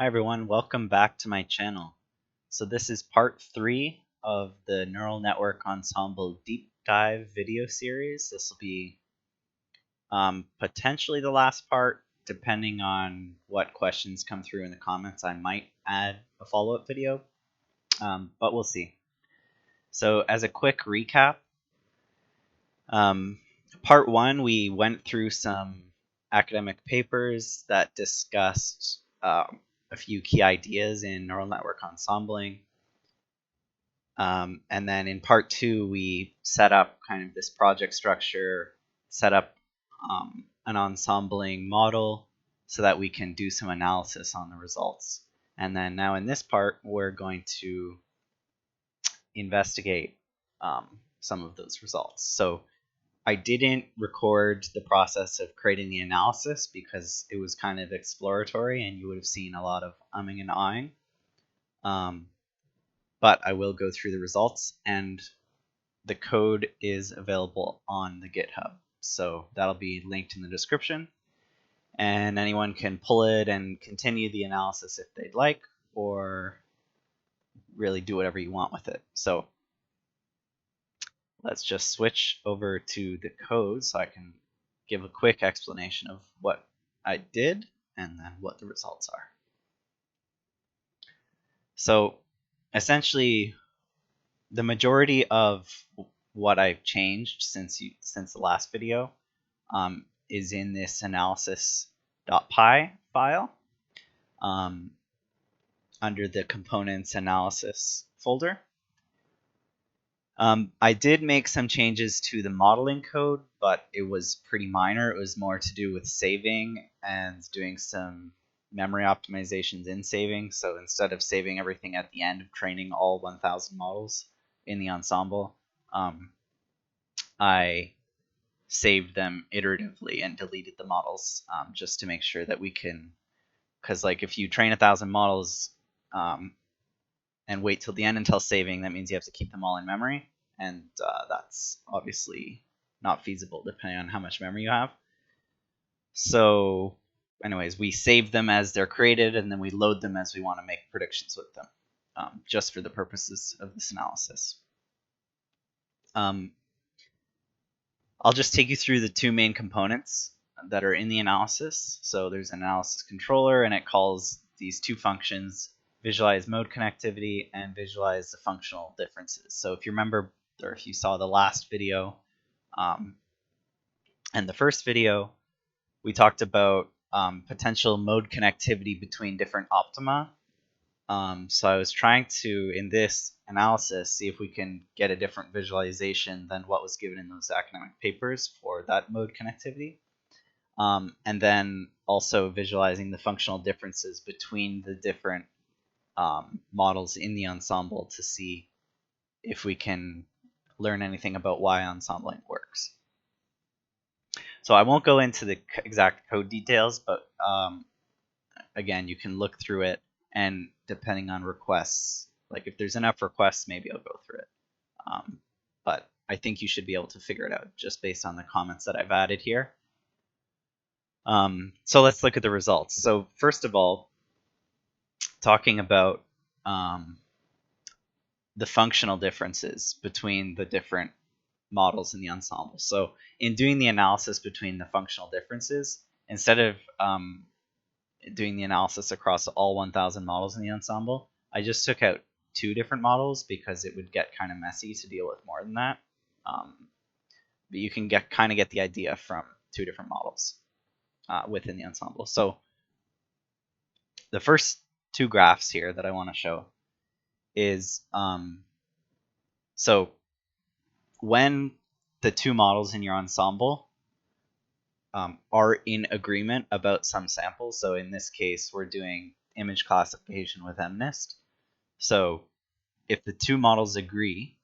Hi everyone, welcome back to my channel. So this is part 3 of the Neural Network Ensemble deep dive video series. This will be potentially the last part. Depending on what questions come through in the comments, I might add a follow-up video, but we'll see. So as a quick recap, part 1 we went through some academic papers that discussed a few key ideas in neural network ensembling. And then in part 2, we set up kind of this project structure, set up an ensembling model so that we can do some analysis on the results. And then now in this part, we're going to investigate some of those results. So I didn't record the process of creating the analysis because it was kind of exploratory and you would have seen a lot of umming and ahhing. But I will go through the results, and the code is available on the GitHub. So that'll be linked in the description, and anyone can pull it and continue the analysis if they'd like, or really do whatever you want with it. So let's just switch over to the code so I can give a quick explanation of what I did and then what the results are. So essentially, the majority of what I've changed since the last video is in this analysis.py file under the components analysis folder. I did make some changes to the modeling code, but it was pretty minor. It was more to do with saving and doing some memory optimizations in saving. So instead of saving everything at the end of training all 1,000 models in the ensemble, I saved them iteratively and deleted the models just to make sure that we can, because like if you train 1,000 models and wait till the end until saving, that means you have to keep them all in memory, and that's obviously not feasible depending on how much memory you have. So anyways, we save them as they're created, and then we load them as we want to make predictions with them, just for the purposes of this analysis. I'll just take you through the two main components that are in the analysis. So there's an analysis controller, and it calls these two functions, visualize mode connectivity and visualize the functional differences. So if you remember, or if you saw the last video and the first video, we talked about potential mode connectivity between different optima. So I was trying to, in this analysis, see if we can get a different visualization than what was given in those academic papers for that mode connectivity. And then also visualizing the functional differences between the different models in the ensemble to see if we can learn anything about why ensembling works. So I won't go into the exact code details, but again, you can look through it, and depending on requests, like if there's enough requests, maybe I'll go through it. But I think you should be able to figure it out just based on the comments that I've added here. So let's look at the results. So first of all, talking about the functional differences between the different models in the ensemble. So in doing the analysis between the functional differences, instead of doing the analysis across all 1,000 models in the ensemble, I just took out 2 different models because it would get kind of messy to deal with more than that. But you can kind of get the idea from 2 different models within the ensemble. So the first 2 graphs here that I want to show is so when the 2 models in your ensemble are in agreement about some samples. So in this case, we're doing image classification with MNIST. So if the 2 models agree,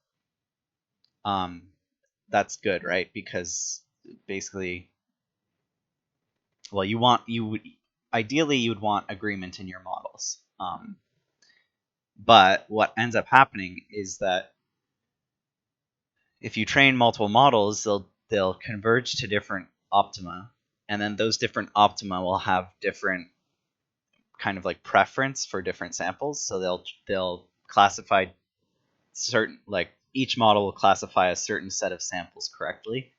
that's good, right? Because basically, well, ideally you would want agreement in your models. But what ends up happening is that if you train multiple models, they'll converge to different optima, and then those different optima will have different kind of like preference for different samples. So they'll classify certain, like each model will classify a certain set of samples correctly.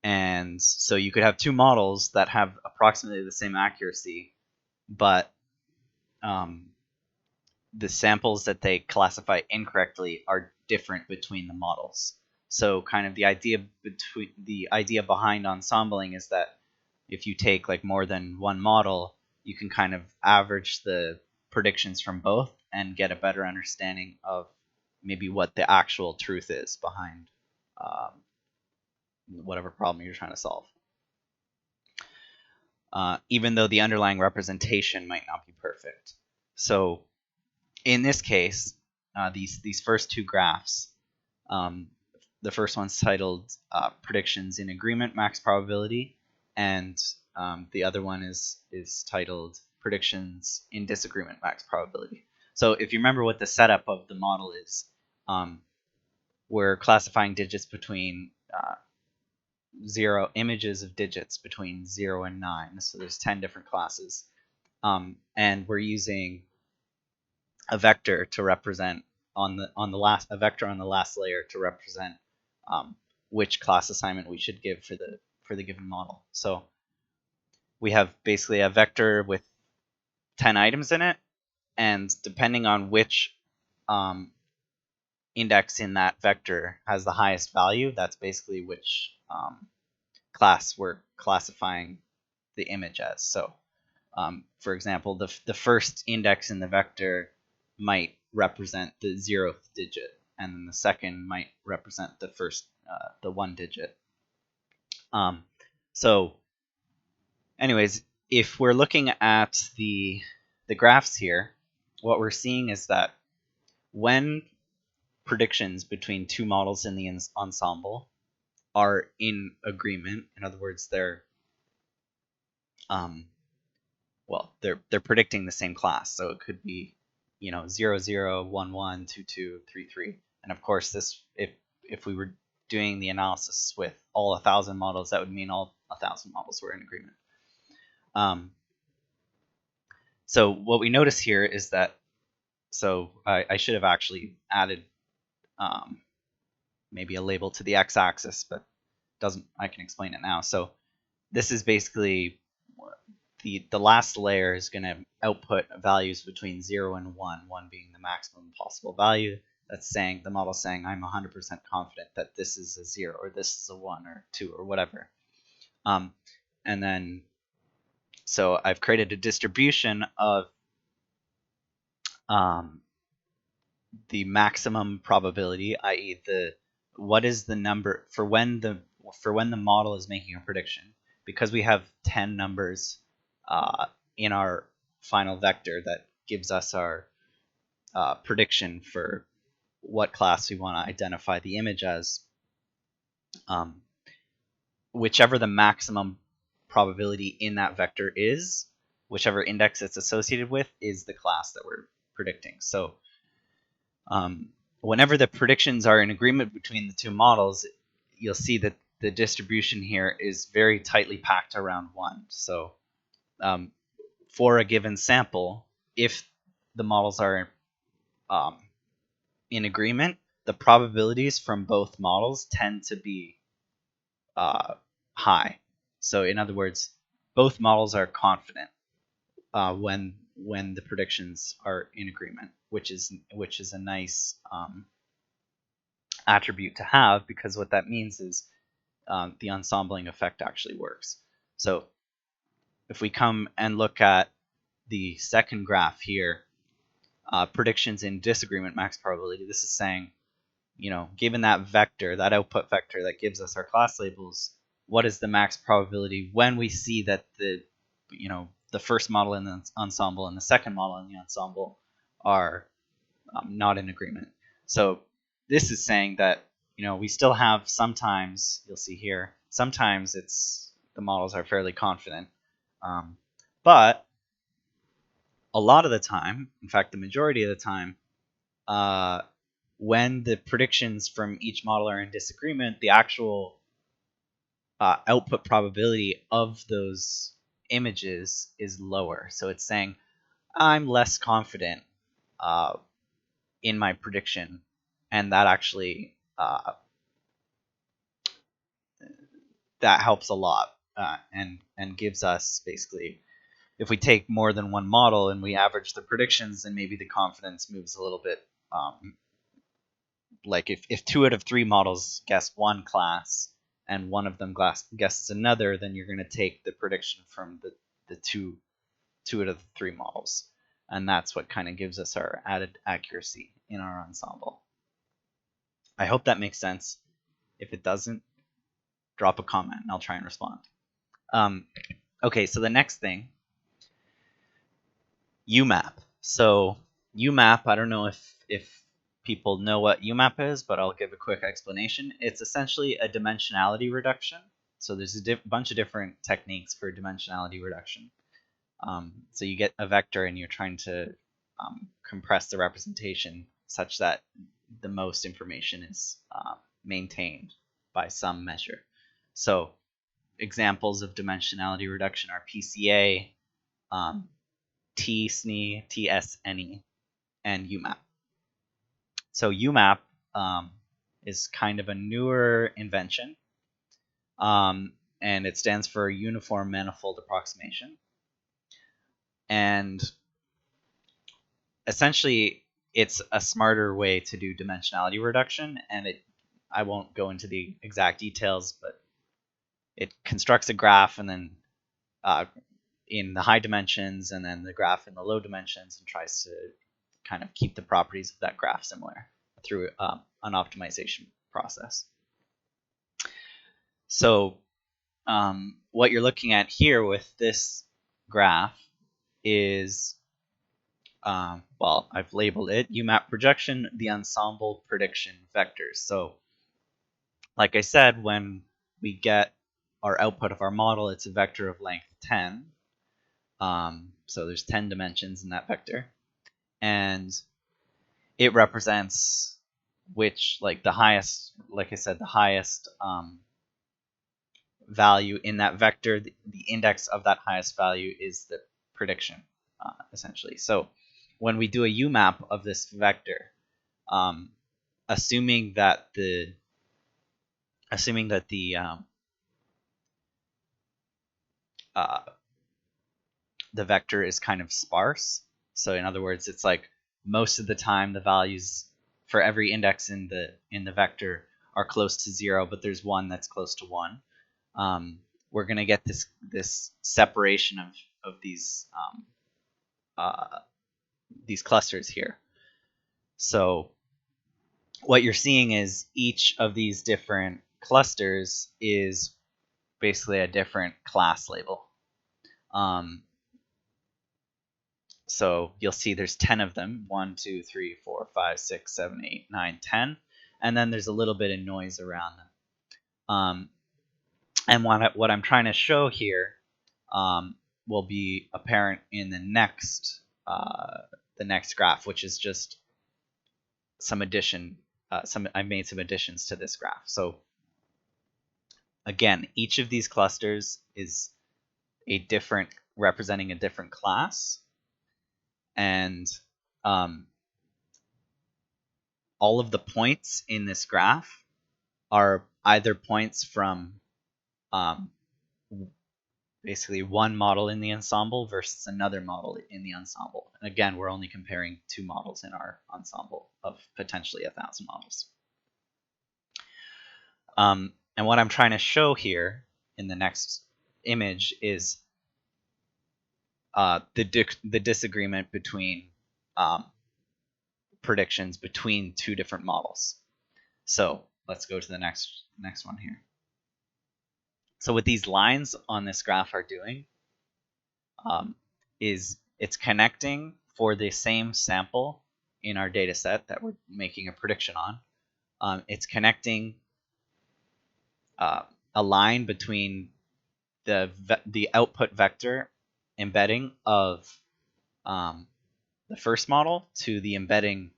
And so you could have two models that have approximately the same accuracy, but the samples that they classify incorrectly are different between the models. So kind of the idea behind ensembling is that if you take like more than one model, you can kind of average the predictions from both and get a better understanding of maybe what the actual truth is behind whatever problem you're trying to solve. Even though the underlying representation might not be perfect. So in this case, these first two graphs, the first one's titled Predictions in Agreement Max Probability, and the other one is titled Predictions in Disagreement Max Probability. So if you remember what the setup of the model is, we're classifying digits between images of digits between 0 and 9. So there's 10 different classes. And we're using a vector to represent a vector on the last layer to represent which class assignment we should give for the given model. So we have basically a vector with 10 items in it, and depending on which index in that vector has the highest value, that's basically which class we're classifying the image as. So for example, the first index in the vector might represent the 0th digit, and then the second might represent the first, the 1 digit. So anyways, if we're looking at the graphs here, what we're seeing is that when predictions between two models in the ensemble are in agreement, in other words, they're predicting the same class. So it could be 0, 0, 1, 1, 2, 2, 3, 3. And of course, this if we were doing the analysis with all 1,000 models, that would mean all 1,000 models were in agreement. So what we notice here is that, so I should have actually added maybe a label to the x-axis, but I can explain it now. So this is basically the last layer is going to output values between 0 and 1, 1 being the maximum possible value. That's saying, the model's saying, I'm 100% confident that this is a 0, or this is a 1, or 2, or whatever. And then, so I've created a distribution of the maximum probability, i.e. what is the number for when the model is making a prediction. Because we have 10 numbers in our final vector that gives us our prediction for what class we want to identify the image as, whichever the maximum probability in that vector is, whichever index it's associated with, is the class that we're predicting. So whenever the predictions are in agreement between the two models, you'll see that the distribution here is very tightly packed around 1. So for a given sample, if the models are in agreement, the probabilities from both models tend to be high. So in other words, both models are confident when the predictions are in agreement, which is a nice attribute to have, because what that means is the ensembling effect actually works. So if we come and look at the second graph here, predictions in disagreement max probability, this is saying, given that vector, that output vector that gives us our class labels, what is the max probability when we see that the first model in the ensemble and the second model in the ensemble are not in agreement. So this is saying that we still have, sometimes you'll see here, sometimes the models are fairly confident, but a lot of the time, in fact the majority of the time, when the predictions from each model are in disagreement, the actual output probability of those images is lower. So it's saying I'm less confident in my prediction, and that actually that helps a lot and gives us basically, if we take more than one model and we average the predictions, then maybe the confidence moves a little bit. Like if 2 out of 3 models guess one class and one of them guesses another, then you're going to take the prediction from the two out of the 3 models. And that's what kind of gives us our added accuracy in our ensemble. I hope that makes sense. If it doesn't, drop a comment and I'll try and respond. Okay, so the next thing, UMAP. So UMAP, I don't know if people know what UMAP is, but I'll give a quick explanation. It's essentially a dimensionality reduction. So there's a bunch of different techniques for dimensionality reduction. So you get a vector and you're trying to compress the representation such that the most information is maintained by some measure. So examples of dimensionality reduction are PCA, T-SNE, TSNE, and UMAP. So UMAP is kind of a newer invention, and it stands for Uniform Manifold Approximation. And essentially, it's a smarter way to do dimensionality reduction, and I won't go into the exact details, but it constructs a graph and then in the high dimensions and then the graph in the low dimensions and tries to kind of keep the properties of that graph similar through an optimization process. So what you're looking at here with this graph is, well, I've labeled it UMAP projection, the ensemble prediction vectors. So like I said, when we get our output of our model, it's a vector of length 10. So there's 10 dimensions in that vector. And it represents which, like the highest, like I said, the highest value in that vector. The index of that highest value is the prediction, essentially. So when we do a UMAP of this vector, assuming that the vector is kind of sparse. So in other words, it's like most of the time the values for every index in the vector are close to 0, but there's one that's close to 1. We're going to get this separation of these clusters here. So what you're seeing is each of these different clusters is basically a different class label. So you'll see there's 10 of them, 1, 2, 3, 4, 5, 6, 7, 8, 9, 10, and then there's a little bit of noise around them. And what I'm trying to show here will be apparent in the next graph, which is just some addition. I made some additions to this graph. So again, each of these clusters is representing a different class, and all of the points in this graph are either points from basically one model in the ensemble versus another model in the ensemble. And again, we're only comparing 2 models in our ensemble of potentially 1,000 models. And what I'm trying to show here in the next image is the disagreement between predictions between 2 different models. So let's go to the next one here. So what these lines on this graph are doing is it's connecting for the same sample in our data set that we're making a prediction on. It's connecting a line between the output vector embedding of the first model to the embedding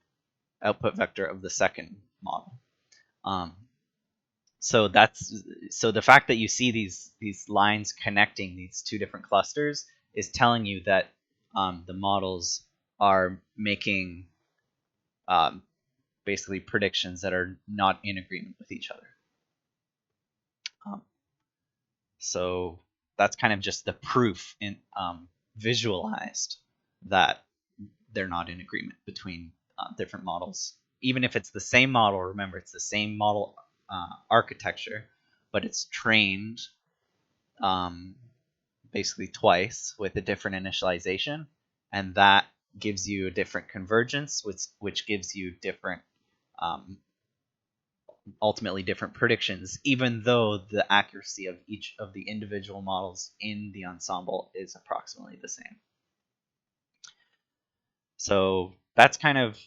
output vector of the second model. So the fact that you see these lines connecting these two different clusters is telling you that the models are making basically predictions that are not in agreement with each other. So that's kind of just the proof in visualized that they're not in agreement between different models. Even if it's the same model, remember it's the same model architecture, but it's trained basically twice with a different initialization, and that gives you a different convergence, which gives you different ultimately different predictions, even though the accuracy of each of the individual models in the ensemble is approximately the same. So that's kind of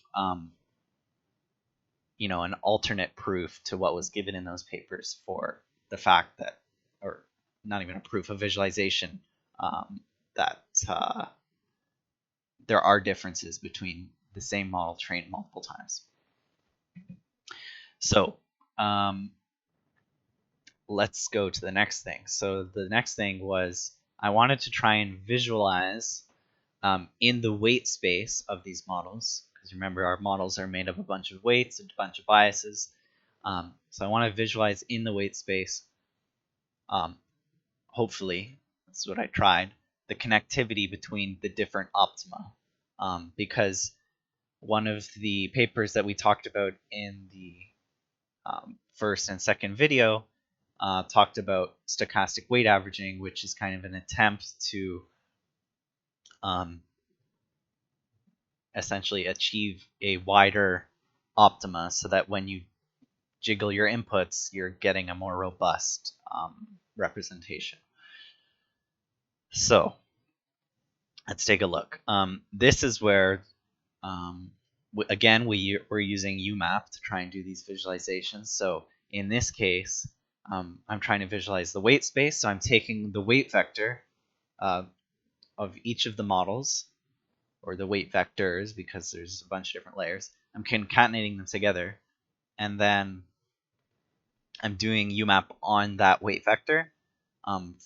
an alternate proof to what was given in those papers for the fact that, or not even a proof, a visualization that there are differences between the same model trained multiple times. So let's go to the next thing. So the next thing was I wanted to try and visualize in the weight space of these models, because remember our models are made of a bunch of weights, a bunch of biases. So I want to visualize in the weight space, hopefully, that's what I tried, the connectivity between the different optima. Because one of the papers that we talked about in the first and second video talked about stochastic weight averaging, which is kind of an attempt to essentially achieve a wider optima so that when you jiggle your inputs, you're getting a more robust representation. So let's take a look. This is where, again, we're using UMAP to try and do these visualizations. So in this case, I'm trying to visualize the weight space. So I'm taking the weight vector of each of the models, or the weight vectors, because there's a bunch of different layers. I'm concatenating them together, and then I'm doing UMAP on that weight vector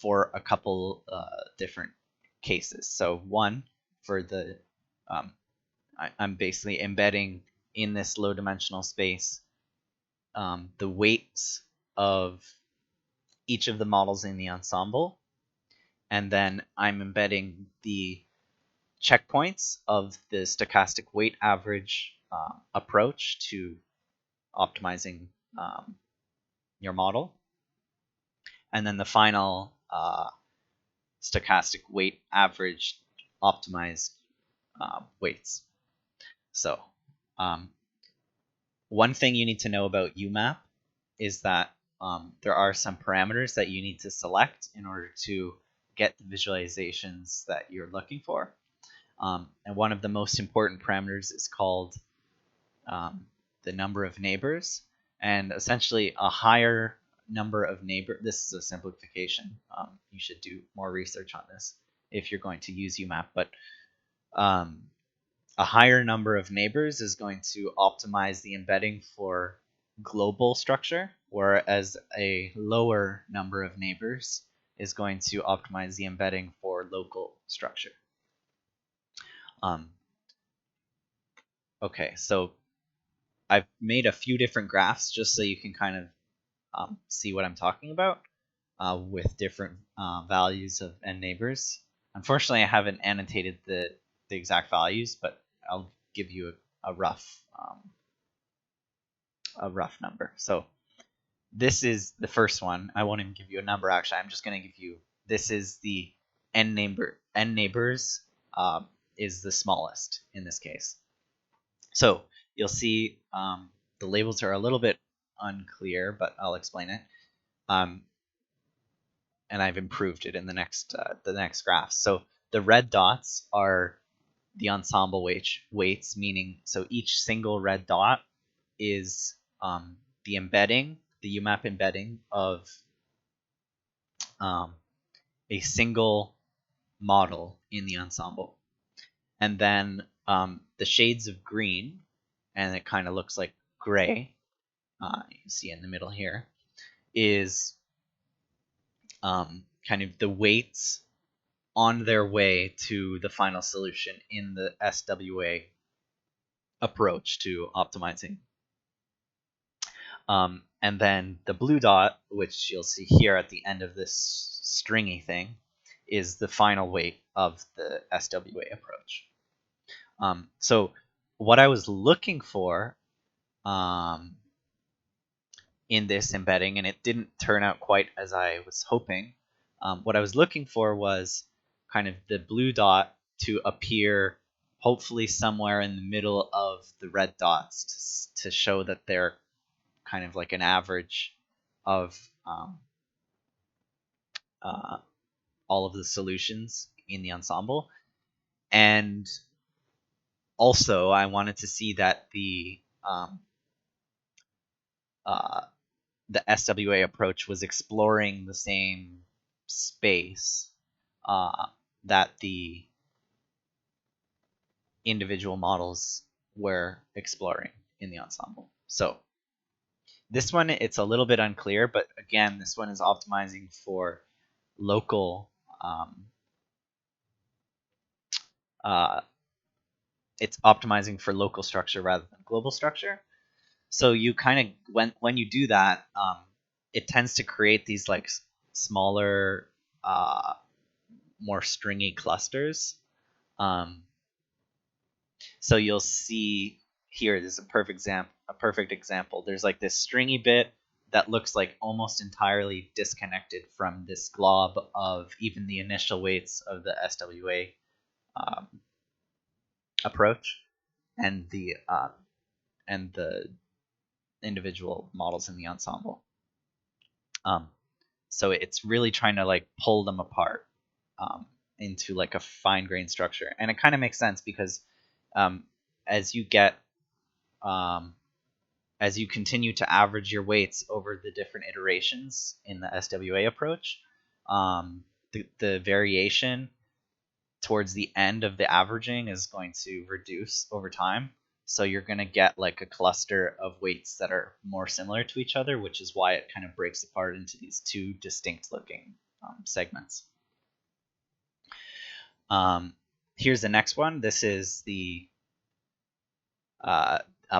for a couple different cases. So one, for the I'm basically embedding in this low dimensional space the weights of each of the models in the ensemble, and then I'm embedding the checkpoints of the stochastic weight average approach to optimizing your model, and then the final stochastic weight average optimized weights. So one thing you need to know about UMAP is that there are some parameters that you need to select in order to get the visualizations that you're looking for. And one of the most important parameters is called the number of neighbors. And essentially a higher number of neighbors, this is a simplification. You should do more research on this if you're going to use UMAP. But a higher number of neighbors is going to optimize the embedding for global structure, whereas a lower number of neighbors is going to optimize the embedding for local structure. Okay, so I've made a few different graphs just so you can kind of see what I'm talking about with different values of n neighbors. Unfortunately, I haven't annotated the exact values, but I'll give you a rough number. So this is the first one. I won't even give you a number, actually. I'm just going to give you, this is the n neighbors is the smallest in this case. So you'll see the labels are a little bit unclear, but I'll explain it. And I've improved it in the next graph. So the red dots are the ensemble weights, meaning so each single red dot is the embedding, the UMAP embedding of a single model in the ensemble. And then the shades of green, and it kind of looks like gray, you see in the middle here, is kind of the weights on their way to the final solution in the SWA approach to optimizing. And then the blue dot, which you'll see here at the end of this stringy thing, is the final weight of the SWA approach. So what I was looking for in this embedding, and it didn't turn out quite as I was hoping, what I was looking for was kind of the blue dot to appear hopefully somewhere in the middle of the red dots to show that they're kind of like an average of all of the solutions in the ensemble. And also I wanted to see that the SWA approach was exploring the same space that the individual models were exploring in the ensemble. So this one, it's a little bit unclear, but again, this one is optimizing for local it's optimizing for local structure rather than global structure. So you kind of, when you do that, it tends to create these like smaller, more stringy clusters. So you'll see here, this is a perfect example. There's like this stringy bit that looks like almost entirely disconnected from this glob of even the initial weights of the SWA approach and the individual models in the ensemble. So it's really trying to like pull them apart into like a fine-grained structure, and it kind of makes sense because as you continue to average your weights over the different iterations in the SWA approach, the variation towards the end of the averaging is going to reduce over time. So you're going to get like a cluster of weights that are more similar to each other, which is why it kind of breaks apart into these two distinct looking segments. Here's the next one. This is the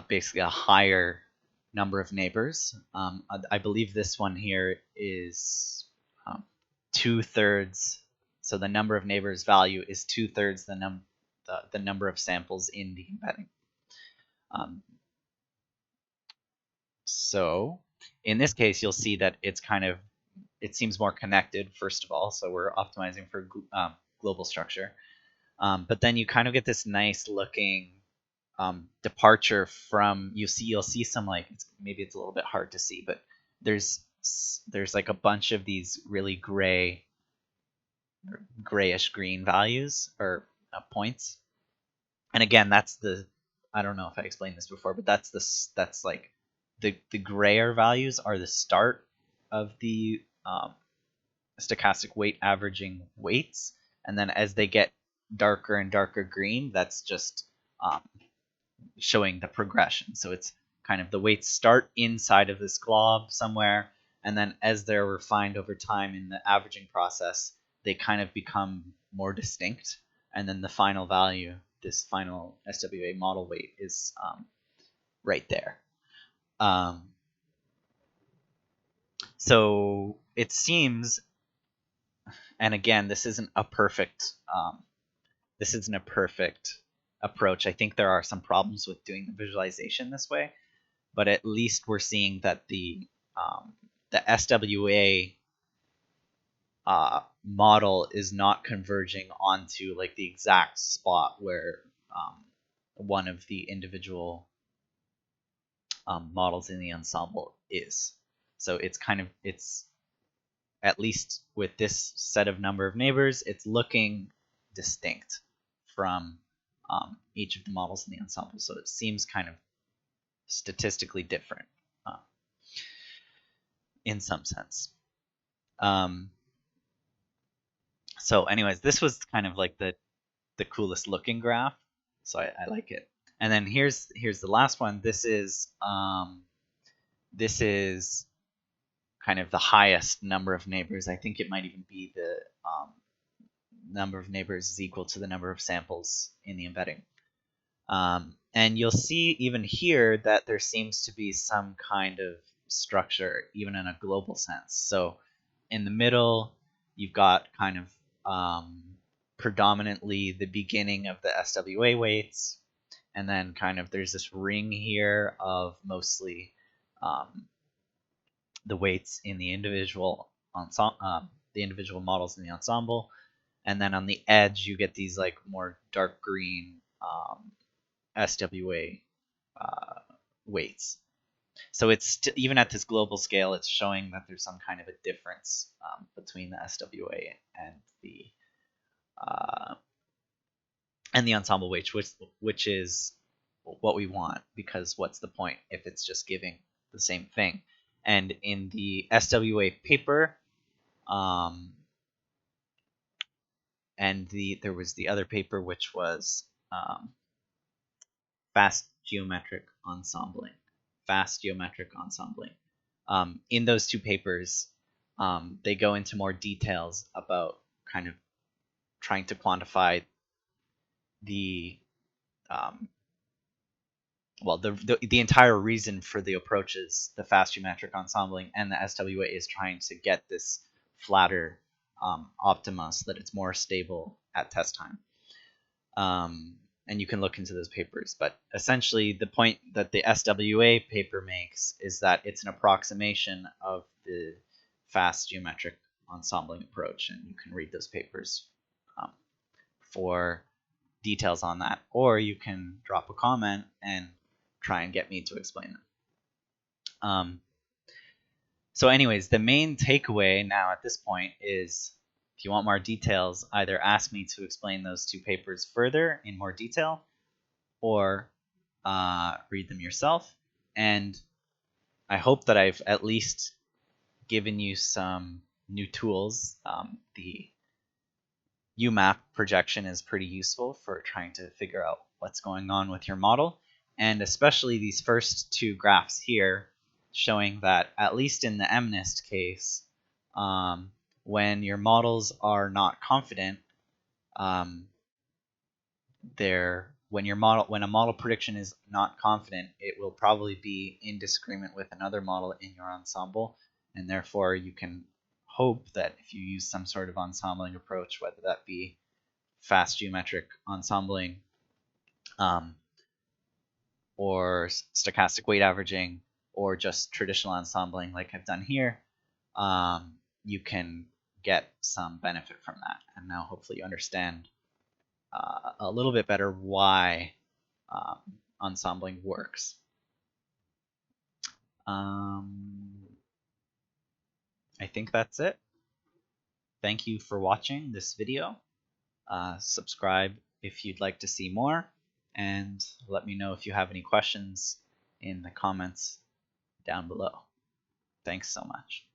basically a higher number of neighbors. I believe this one here is 2/3. So the number of neighbors value is 2/3 the number of samples in the embedding. So in this case, you'll see that it seems more connected, first of all. So we're optimizing for global structure. But then you kind of get this nice looking departure from, you'll see some like, maybe it's a little bit hard to see, but there's like a bunch of these really grayish green values or points. And again, that's I don't know if I explained this before, but that's like the grayer values are the start of the stochastic weight averaging weights, and then as they get darker and darker green, that's just showing the progression. So it's kind of the weights start inside of this glob somewhere, and then as they're refined over time in the averaging process, they kind of become more distinct, and then the final value, this final SWA model weight, is right there. So it seems, and again, this isn't a perfect approach. I think there are some problems with doing the visualization this way, but at least we're seeing that the SWA model is not converging onto like the exact spot where one of the individual models in the ensemble is. So it's at least with this set of number of neighbors, it's looking distinct from each of the models in the ensemble. So it seems kind of statistically different in some sense. So anyways, this was kind of like the coolest looking graph. So I like it. And then here's the last one. This is kind of the highest number of neighbors. I think it might even be the number of neighbors is equal to the number of samples in the embedding. And you'll see even here that there seems to be some kind of structure, even in a global sense. So in the middle, you've got kind of predominantly the beginning of the SWA weights, and then kind of there's this ring here of mostly the weights in the individual models in the ensemble, and then on the edge you get these like more dark green SWA weights. So it's even at this global scale, it's showing that there's some kind of a difference between the SWA and the ensemble weight, which is what we want, because what's the point if it's just giving the same thing? And in the SWA paper, there was the other paper which was fast geometric ensembling. In those two papers, they go into more details about kind of trying to quantify the the entire reason for the approaches, the fast geometric ensembling and the SWA, is trying to get this flatter optima so that it's more stable at test time. And you can look into those papers, but essentially the point that the SWA paper makes is that it's an approximation of the fast geometric ensembling approach, and you can read those papers for details on that, or you can drop a comment and try and get me to explain them. So anyways, the main takeaway now at this point is, if you want more details, either ask me to explain those two papers further in more detail, or read them yourself. And I hope that I've at least given you some new tools. The UMAP projection is pretty useful for trying to figure out what's going on with your model, and especially these first two graphs here showing that, at least in the MNIST case, when your models are not confident, when a model prediction is not confident, it will probably be in disagreement with another model in your ensemble, and therefore you can hope that if you use some sort of ensembling approach, whether that be fast geometric ensembling or stochastic weight averaging, or just traditional ensembling like I've done here, you can get some benefit from that. And now hopefully you understand a little bit better why ensembling works. I think that's it. Thank you for watching this video. Subscribe if you'd like to see more, and let me know if you have any questions in the comments down below. Thanks so much.